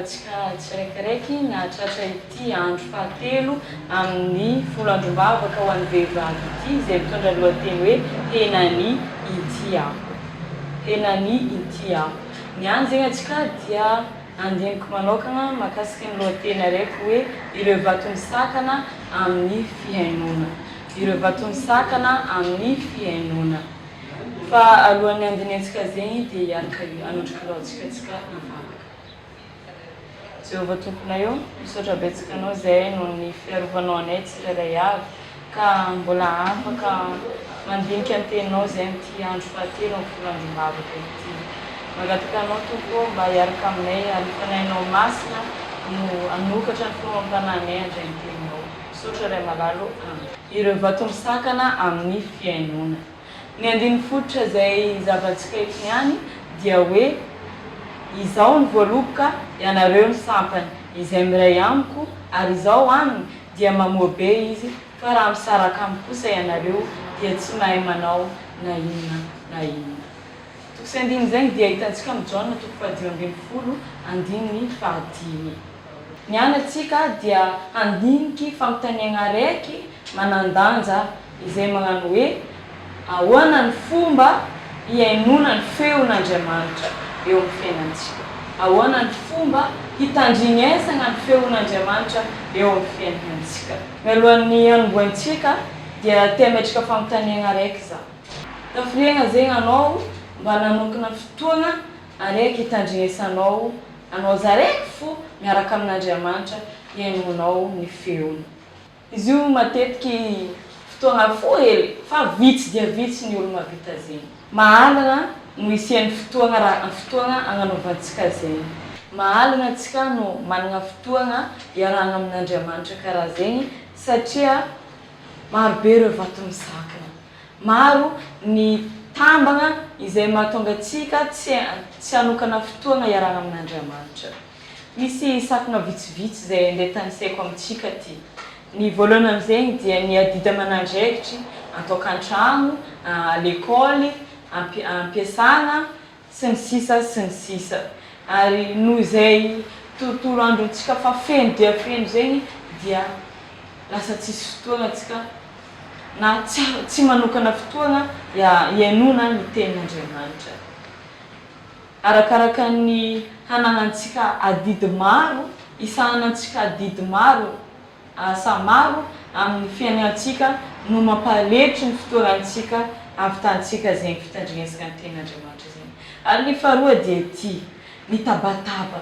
antsika tsiraikiraiky nahatratra ity andro fahatelo amin'ny folo androm-bavaka ho an'ny vehivavy ity izay mitondra lohateny hoe henany ity aho. Henany ity aho. Ny any zegny antsika dia andiniko manokana mahakasiky ny lohateny araiky hoe ireo vaton'ny sakana amin'ny fihainona. Ireo vaton'ny sakana amin'ny fihainona. Fa alohan'ny andinitsika zegny dia hiaraka anondraka lohantsika hivavaka. Jehovah tomponay eo, misaotra betsaka anao zay noho ny fiarovanao anay tsirairay avy ka mbola afaka mandinika ny teninao zay amin'ity andro fahatelo amin'ny folo androm-bavaka ity. Mangataka anao tompo mba hiaraka aminay ary fanahinao masina no anokatra ny fomampananay andray ny teninao. Misaotra ray malalo. Ireo vaton'ny sakana amin'ny fihainona. Ny andiny fototra zay zavantsika eto niany dia hoe izao ny voaloboka ianareo ny sampany izay miray amiko ary izao aminy dia mamoa be izy fa raha misaraka amiko kosa ianareo dia tsy mahay manao na inona na inona. Toko sy andiny zegny dia hitantsika amin'ny Jaona toko 10:20 andiny fahadimy. Ny anatsika dia andiniky fampitaniana araiky manandanja izay magnano hoe ahoana ny fomba hiainona ny feon'Andriamanitra eo amin'ny fiainantsika. Ahoana ny fomba hitandrinesana ny feon'Andriamanitra eo amin'ny fiainantsika. Mialohan'ny hanomboantsika dia te-metraka fampitaniana araiky za. Tafiriagna zegny anao mba nanokana fotoana araiky hitandrinesanao anao zaraiky fo miaraka amin'Andriamanitra hiainonao ny feony. Izy io matetiky fotoana fo hely fa vitsy dia vitsy ny olo mahavita zegny. Mahalana no isian'ny fotoana agnanaovantsika zegny. Mahalana antsika no manana fotoana iarahana amin'Andriamanitra karaha zegny satria marobe ireo vaton'ny sakana. Maro ny tambana izay mahatonga antsika tsy hanokana fotoana iarahana amin'Andriamanitra. Misy sakana vitsivitsy izay andeha tanisaiko amintsika ty. Ny voalohany amin'izegny dia ny adidy aman'andraikitry an-tokantrano, à l'école, ampiasana sy ny sisa sy ny sisa. Ary noho izay tontolo androntsika fa feno dia feno zegny dia lasa tsisy fotoana antsika na tsy manokana fotoana hiainona ny tenin'Andriamanitra. Arakaraka ny hananantsika adidy maro, isanantsika adidy maro, asa maro amin'ny fiainantsika no mampaletry ny fotoanantsika avitantsika zegny fitandrinesana ny tenin'Andriamanitra zegny. Ary ny faharoa dia ity, mitabataba.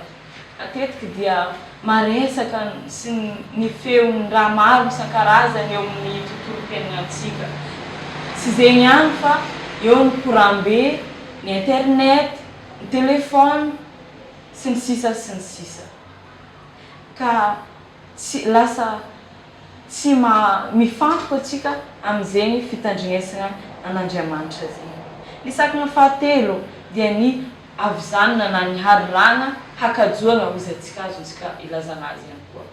Matetiky dia maresaka sy ny feon'ny raha maro isan-karazany eo amin'ny tontolo-piainantsika. Tsy zegny ihany fa eo ny courant-be, ny internet, ny telefôny sy ny sisa sy ny sisa. Ka lasa tsy mifantoka antsika amin'izegny fitandrinesana an'Andriamanitra zegny. Ny sakana fahatelo dia ny avizanana na ny harirana hakajoana hozy antsika azontsika ilazana azy ihany koa.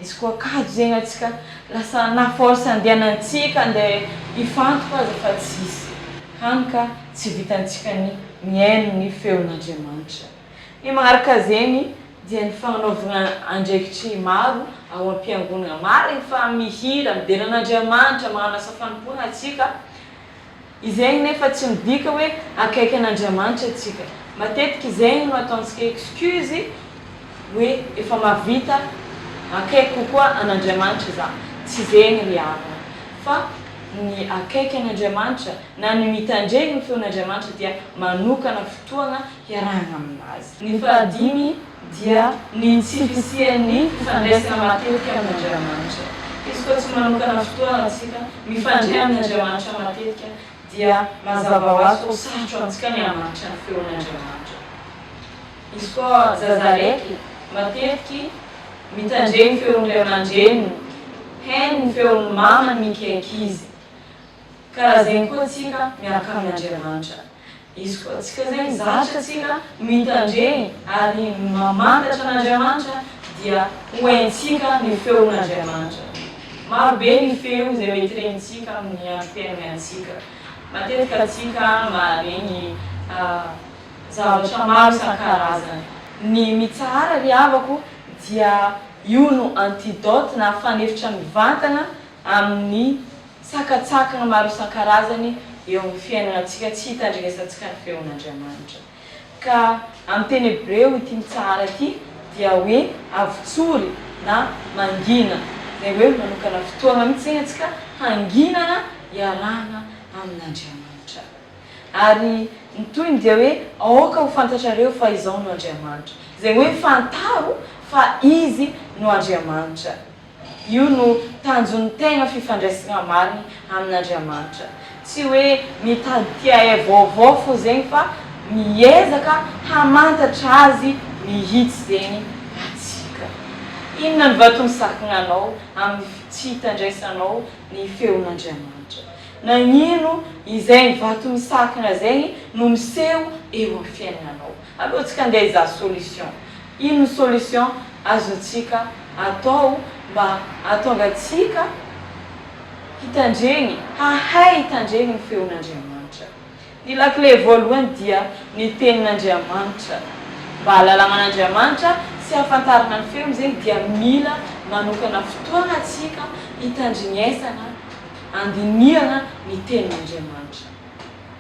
Izy koa kajo zegny antsika lasa na force andehanantsika andeha hifantoka azy fa tsisy. Hany ka tsy vitantsika ny miaino ny feon'Andriamanitra. Ny magnaraka zegny dia ny fagnanaovana andraikitry maro ao am-piangonana. Marina fa mihira, midera an'Andriamanitra, magnano asa fanompoana antsika. Izegny nefa tsy midika hoe akaiky an'Andriamanitra antsika. Matetiky zegny no ataontsika excuse hoe efa mahavita akaiky kokoa an'Andriamanitra za. Tsy zegny ry havana. Fa ny akaiky an'Andriamanitra na ny mitandreny ny feon'Andriamanitra dia manokana fotoana hiarahana aminazy. Ny fahadimy dia ny tsy fisian'ny fifandraisana matetika amin'Andriamanitra. Izy koa tsy manokana fotoana antsika mifandray amin'Andriamanitra matetika dia mazava ho azy ho sarotro antsika ny hamanitra ny feon'Andriamanitra. Izy koa zazaraiky matetiky mitandreny feon'ilay aman-dreniny, hainy ny feon'ny mamany mikaiky izy. Karaha zegny koa antsika miaraka amin'Andriamanitra. Izy koa antsika zegny zatra antsika mitandreny ary mamantatra an'Andriamanitra dia hoentsika ny feon'Andriamanitra. Marobe ny feo izay mety rentsika amin'ny androm-piainantsika. Matetika antsika maharegny zavatra maro isan-karazany. ny mitsara ry havako dia io no antidote na fanefitra mivantana amin'ny sakatsakana maro isan-karazany eo amin'ny fiainanantsika tsy hitandrenesantsika ny feon'Andriamanitra. Ka amin'ny teny hebreo ity mitsara ity dia hoe avotsory na mangina, zay hoe manokana fotoana mihitsy zegny antsika hanginana iarahana amin'Andriamanitra. Ary ny toyny dia hoe aoka ho fantatrareo fa izao no Andriamanitra, zay hoe fantaro fa izy no Andriamanitra. Io no tanjon'ny tegna fifandraisana mariny amin'Andriamanitra. Tsy hoe mitady tia vaovao fo zegny fa miezaka hamantatra azy mihitsy zegny atsika. Inona ny vato-misakana anao amin'ny tsy hitandraisanao ny feon'Andriamanitra? Nagnino izay vato-misakana zegny no miseho eo amin'ny fiainanao? Alohantsika andeha hizaha solution. Ino solution azontsika atao mba ahatonga atsika hitandreny, hahay hitandreny ny feon'Andriamanitra? Ny lakile voalohany dia ny tenin'Andriamanitra. Mba hahalalana an'Andriamanitra sy hahafantarana ny feony zegny dia mila manokana fotoana atsika hitandrinesana, andinihana ny tenin'Andriamanitra.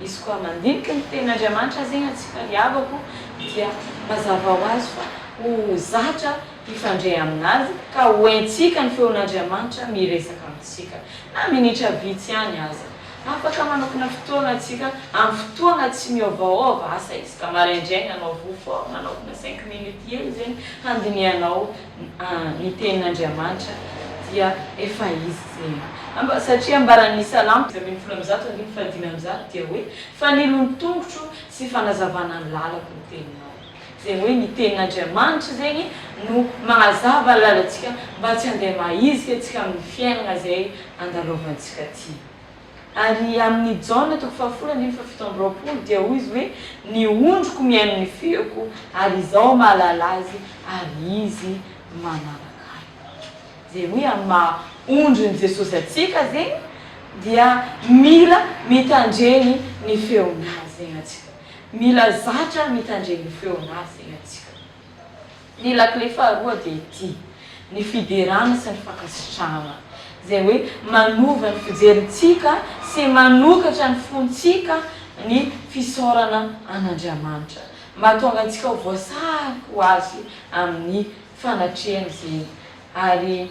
Izy koa mandinika ny tenin'Andriamanitra zegny atsika ry havako dia mazava ho azy fa ho zatra hifandray aminazy ka hoentsika ny feon'Andriamanitra miresaka amintsika na minitra vitsy ihany aza. Afaka manokana fotoana atsika amin'ny fotoana tsy miovaova, asa izy ka maraindraigny anao vofo manokana 5 minutes hely zegny handinihanao ny tenin'Andriamanitra dia efa izy zegny. Satria ambaran'ny Salamo 117:5 dia hoe fanilo ny tongotro sy fanazavana ny lalako ny teninao. Zegny hoe ny tenin'Andriamanitra zegny no manazava lalantsika mba tsy handeha mahizika atsika amin'ny fiainana zay andalovantsika ty. Ary amin'ny Jaona 4:7 dia hoy izy hoe ny ondroko miaino ny feoko ary izao mahalala azy ary izy manaraka ahy. Zay hoe amin'ny maha-ondron'i Jesosy atsika zegny dia mila mitandreny ny feonazy zegny atsika. Mila zatra mitandreny ny feonazy zegny atsika. Ny lakile faharoa dia ity, ny fiderana sy ny fankasitrahana. Zay hoe manova ny fijerintsika sy manokatra ny fontsika ny fisaorana an'Andriamanitra. Mba tonga antsika ho voasarika ho azy amin'ny fanatrehany zegny. Ary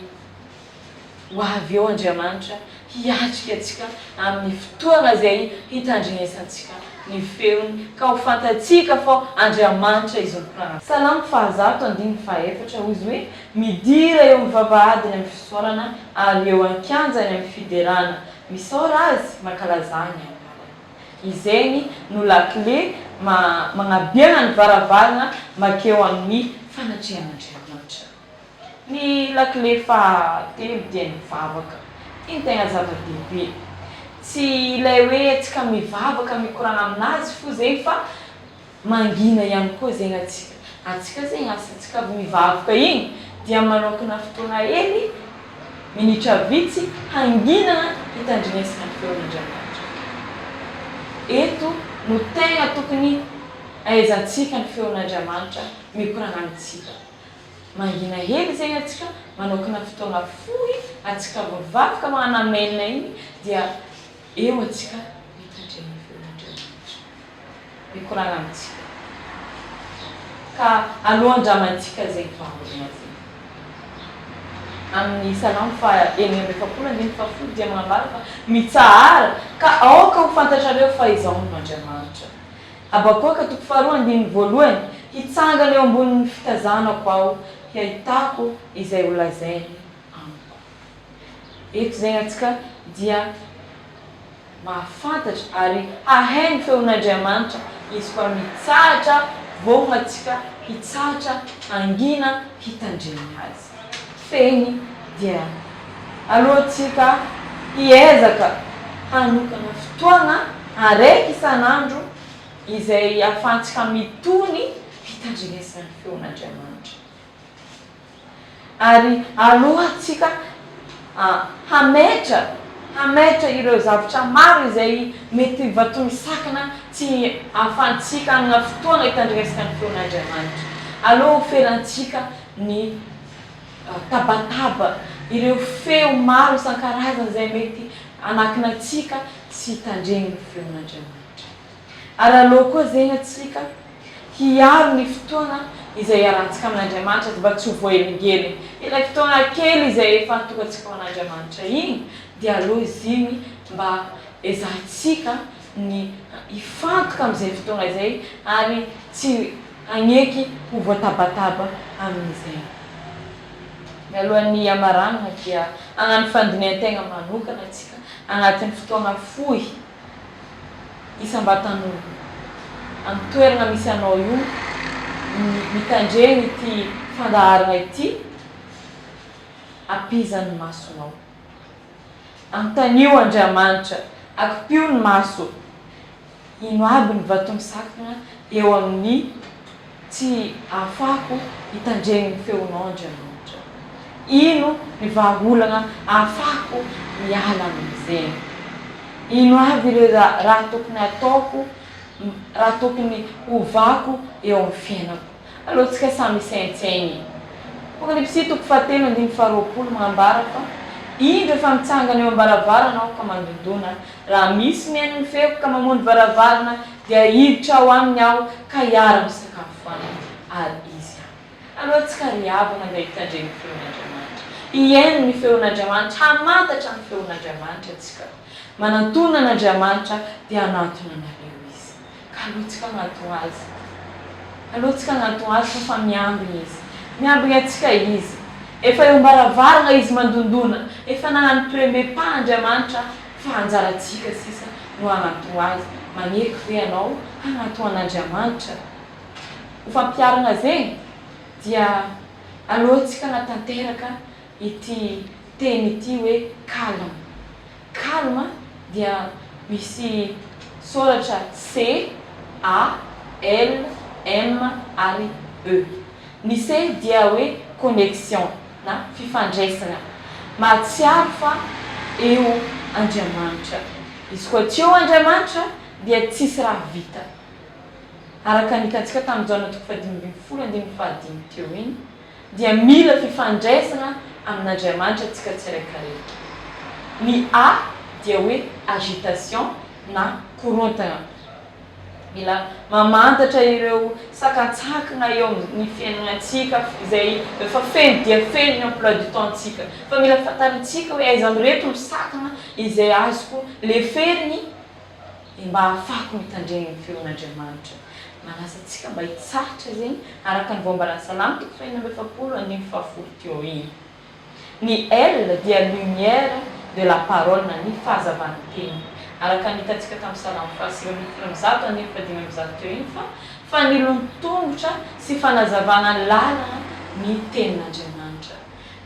ho avy eo Andriamanitra hiatrika atsika amin'ny fotoana zay hitandrenesantsika ny feony ka ho fantatsika fa Andriamanitra izy mikorana. Salamo 100:4 hoy izy hoe midira eo amin'ny vavahadiny amin'ny fisaorana ary eo an-kianjany amin'ny fiderana, misaora azy mankalazany anarany. Izegny no lakile magnabiana ny varavarana makeo amin'ny fanatrehan'Andriamanitra. Ny lakile fahatelo dia ny vavaka. Iny tegna zava-dehibe. Tsy ilay hoe atsika mivavaka mikorana aminazy fo zegny fa mangina ihany koa zegny atsika. Atsika zegny asantsika mivavaka igny dia manokana fotoana hely, minitra vitsy hanginana hitandrinesana ny feon'Andriamanitra. Eto no tegna tokony ahaizantsika ny feon'Andriamanitra mikorana amintsika. Mangina hely zegny atsika, manokana fotoana fohy atsika mivavaka manamailina igny dia eo atsika mitandreny ny feon'Andriamanitra, mikorana amintsika. Ka alohan-dramantsika zegny fahaolana zegny. Amin'ny Salamo 1:20 dia manambara fa mitsahara ka aoka ho fantatrareo fa izao no Andriamanitra. Abakoka 2:1 hitsangana eo ambonin'ny fitazanako aho, hiahitako izay ho lazainy amiko. Eto zegny atsika dia mahafantatra ary hahay ny feon'Andriamanitra izy koa mitsahatra vohona atsika hitsahatra angina hitandreny azy. Feny dia alohantsika hiezaka hanokana fotoana araiky isan'andro izay ahafahantsika mitony hitandrenesana ny feon'Andriamanitra. Ary alohantsika hametra ireo zavatra maro izay mety vato-misakana tsy ahafahantsika hanana fotoana hitandrenesana ny feon'Andriamanitra. alô oferantsika ny tabataba, ireo feo maro isan-karazany zay mety anakinantsika tsy hitandregny ny feon'Andriamanitra. Ary alô koa zegny atsika hiaro ny fotoana izay iarahantsika amin'Andriamanitra mba tsy ho voahelingeliny. Ilay fotoana kely izay efa natokantsika ho an'Andriamanitra igny dia alô izy igny mba ezahantsika ny hifantoka amin'izay fotoana izay ary tsy agneky ho voatabataba amin'izay. Mialohan'ny amaranana dia hagnano fandinian-tegna manokana atsika agnatin'ny fotoana fohy isam-batan'olo. Amin'ny toerana misy anao io, mitandregny ity fandaharana ity, apizan'ny masonao. Anontaniao Andriamanitra, akipio ny maso, ino aby ny vato-misakana eo amin'ny tsy ahafahako hitandregny ny feonao Andriamanitra. Ino ny vahaolagna ahafahako miala amin'izay. Ino aby ireo raha tokony ataoko, raha tokony hovako eo amin'ny fiainako. Alohantsika samy isaintsaigny. Pokony Psitoko 7:20 manambara fa indro efa mitsangana eo am-baravarana aho ka mandondona. Raha misy mihaino ny feoko ka mamono varavarana dia hiditra ao aminy aho ka hiara misakafoana ary izy aho. Alohantsika riavana mba hitandregny feon'Andriamanitra. Hiaino ny feon'Andriamanitra, hamantatra ny feon'Andriamanitra atsika. Manantona an'Andriamanitra dia hanantona anareo izy. Ka alohantsika hanantona azy. Alohantsika hanantona azy fa miambina izy. Miambina atsika izy. Efa eo am-baravarana izy mandondona. Efa nagnano premier pas Andriamanitra fa anjaratsika sisa no hanantona azy. Maneky ve ianao hanantona an'Andriamanitra? Ho fampiarana zegny dia alohantsika hanatanteraka ity teny ity hoe calme. Calme dia misy soratra C, A, L, M ary E. Ny C dia hoe connexion na fifandraisana. Mahatsiaro fa eo Andriamanitra. Izy koa tsy eo Andriamanitra dia tsisy raha vita. Araka ny hitantsika tamin'ny Jaona 5:15 teo iny dia mila fifandraisana amin'Andriamanitra tsika tsiraikaraiky. Ny A dia hoe agitation na korontana. Mila mamantatra ireo sakatsakana eo amin'ny fiainantsika izay efa feno dia feno ny emploi du temps-tsika. Fa mila fantarintsika hoe aiza mireto misakana izay azoko leferiny mba ahafahako mitandregny ny feon'Andriamanitra. Manasa antsika mba hitsaratra zegny araka ny voambaran'ny Salamo 1:7-10 teo iny. Ny L dia lumière de la parole na ny fahazavana teny. Araka ny hitantsika tamin'ny Salamo 1:115 teo iny fa nilontongotra sy fanazavana lalana ny tenin'Andriamanitra.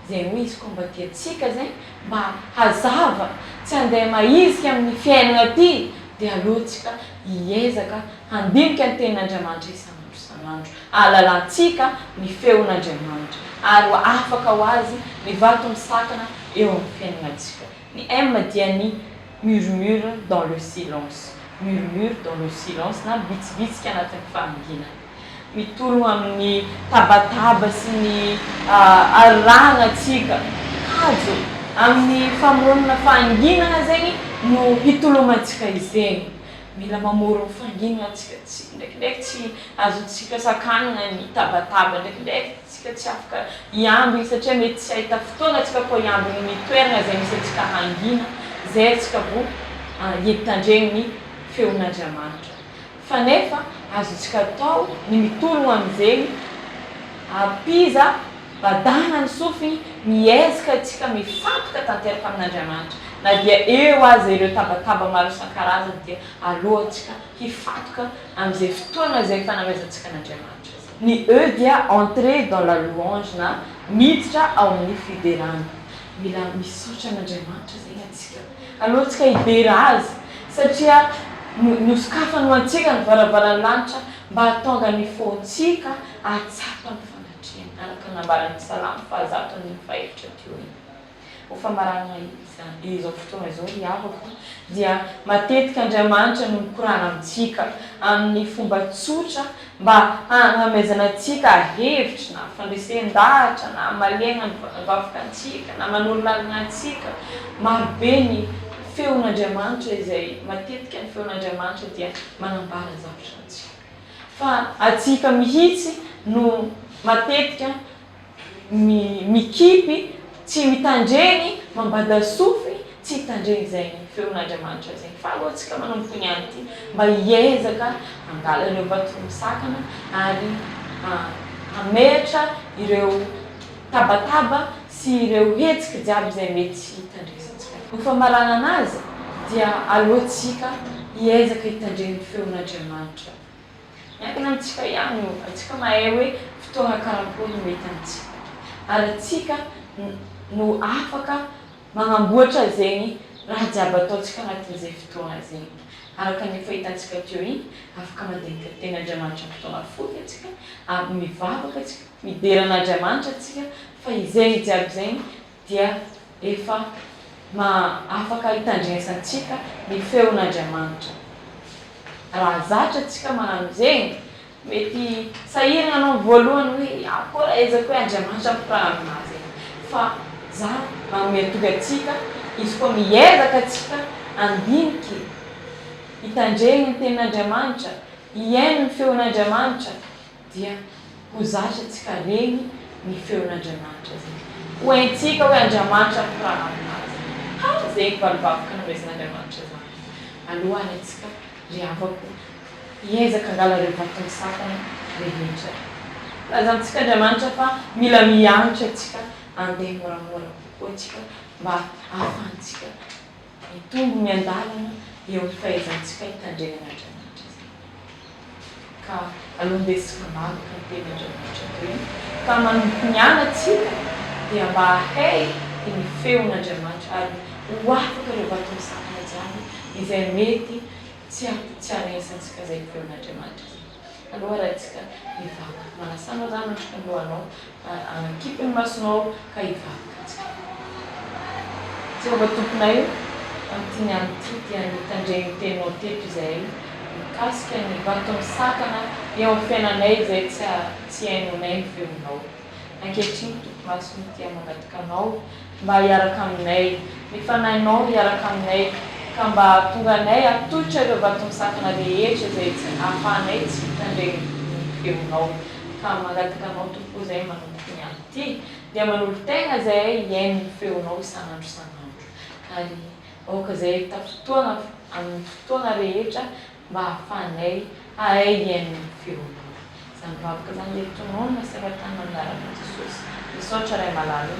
Zegny hoe izy koa mba tiantsika zegny mba hazava tsy handeha mahizika amin'ny fiainana aty dia alohantsika hiezaka handinika ny tenin'Andriamanitra isan'andro isan'andro. Ahalalantsika ny feon'Andriamanitra ary afaka ho azy ny vato misakana eo amin'ny fiainantsika. Ny M dia ny murmure dans le silence. Murmure dans le silence na bitsibitsika anatin'ny fahangina. Mitologna amin'ny tabataba sy ny arahana atsika. Kajo amin'ny famoronana fahanginana zegny no hitolomantsika izegny. Mila mamoro ny fahanginana atsika ndraikindraiky tsy azontsika sakanana ny tabataba, ndraikindraiky tsika tsy afaka hiambina satria mety tsy ahita fotoana atsika koa hiambina ny toerana zay misy atsika hangina, zay atsika vo hitandregny ny feon'Andriamanitra. Fa nefa azontsika atao ny mitologna amin'izegny apiza badana ny sofiny miezaka atsika mifantoka tanteraka amin'Andriamanitra. Na dia eo azy ireo tabataba maro isan-karazany dia alohantsika hifantoka amin'izay fotoana zay fanomezantsika an'Andriamanitra. Ny E dia entrer dans la louange na miditra ao amin'ny fiderana. Mila misaotra an'Andriamanitra zegny atsika. Alohantsika hidera azy satria nosokafany antsika ny varavaran'ny lanitra mba hatonga ny fontsika atsapa ny fanatrehana. Araka nambaran'ny Salamo 1:1 teo iny. rehefa marana izao fotoana izao hiavaka dia matetika Andriamanitra no mikorana amintsika amin'ny fomba tsotra mba hanomezana antsika hevitra na fandresen-dahatra na malena ny vavikantsika na manolo-lalina antsika. Marobe ny feon'Andriamanitra izay matetika ny feon'Andriamanitra dia manambara zavatra antsika. Fa atsika mihitsy no matetika mikipy, tsy mitandreny, mambada sofy, tsy hitandreny izay feon'Andriamanitra izay. Fa aloha atsika manomboka niany ity mba hiezaka hangala ireo vato misakana ary hametra ireo tabataba sy ireo hetsika jiaby izay mety hitandresantsika. Ny famarana anazy dia alohantsika hiezaka hitandreny feon'Andriamanitra. Miankina amintsika ihany io, atsika mahay hoe fotoana karakory mety amintsika. Ary atsika no afaka manamboatra zegny raha jiaby ataontsika anatin'izay fotoana zegny. Araka ny efa hitantsika teo iny, afaka mandinika ten'Andriamanitra amin'ny fotoana fohy atsika, mivavaka atsika, mideran'Andriamanitra atsika, fa izay jiaby zegny dia efa afaka hitandresantsika ny feon'Andriamanitra. Raha zatra atsika manano zegny, mety sahirana anao voalohany hoe akory ahaizako hoe Andriamanitra mikorana aminazy zegny. Fa za manome toga atsika, izy koa miezaka atsika andiniky hitandreny ny tenin'Andriamanitra, hiaino ny feon'Andriamanitra, dia ho zatra atsika regny ny feon'Andriamanitra zegny. Ho haintsika hoe Andriamanitra mikorana aminazy. Zegny valivavaka nomezan'Andriamanitra zany. Alohany atsika ry havako hiezaka hangala ireo vato misakana rehetra. Lazantsika Andriamanitra fa mila mianatra atsika andeha moramora kokoa atsika mba ahafahantsika mitombo miandalana eo amin'ny fahaizantsika hitandrenan'Andriamanitra zegny. Ka alohan-desika mavaka ny tenin'Andriamanitra teo iny, ka manomboka niany atsika dia mba hahay ny feon'Andriamanitra ary ho afaka ireo vato misakana jiaby izay mety tsy hanesantsika izay feon'Andriamanitra zegny. Aloha raha atsika hivavaka, manasanao zany matrika ny lohanao, anakipy ny masonao ka hivavaka atsika. Jehovah tomponay amin'ity niany ity dia nitandreny teninao teto izahay mikasika ny vato misakana eo amin'ny fiainanay izay tsy hainonay ny feonao. Ankehitriny tompo masony tia mangataka anao mba hiaraka aminay, mifanahinao hiaraka aminay, ka mba tonga anay atolotra ireo vato misakana rehetra izay ahafahanay tsy hitandreny ny feonao. Ka mangataka anao tompo izay manomboka niany ity dia manolo-tegna izay hiaino ny feonao isan'andro isan'andro. Ary aoka izay tafotoana amin'ny fotoana rehetra mba ahafahanay hahay hiaino ny feonao. Zany vavaka zany le tonoana savatany manaraka Jesosy. Misaotra ray malala.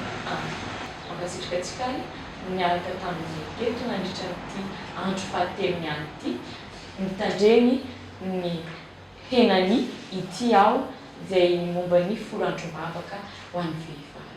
Mankasitraka atsika miaraka tamin'ny teto nandritra n'ity andro fahatelo niany ity, mitandreny ny henany ity aho izay momba ny folo andro mavaka ho an'ny vehivavy.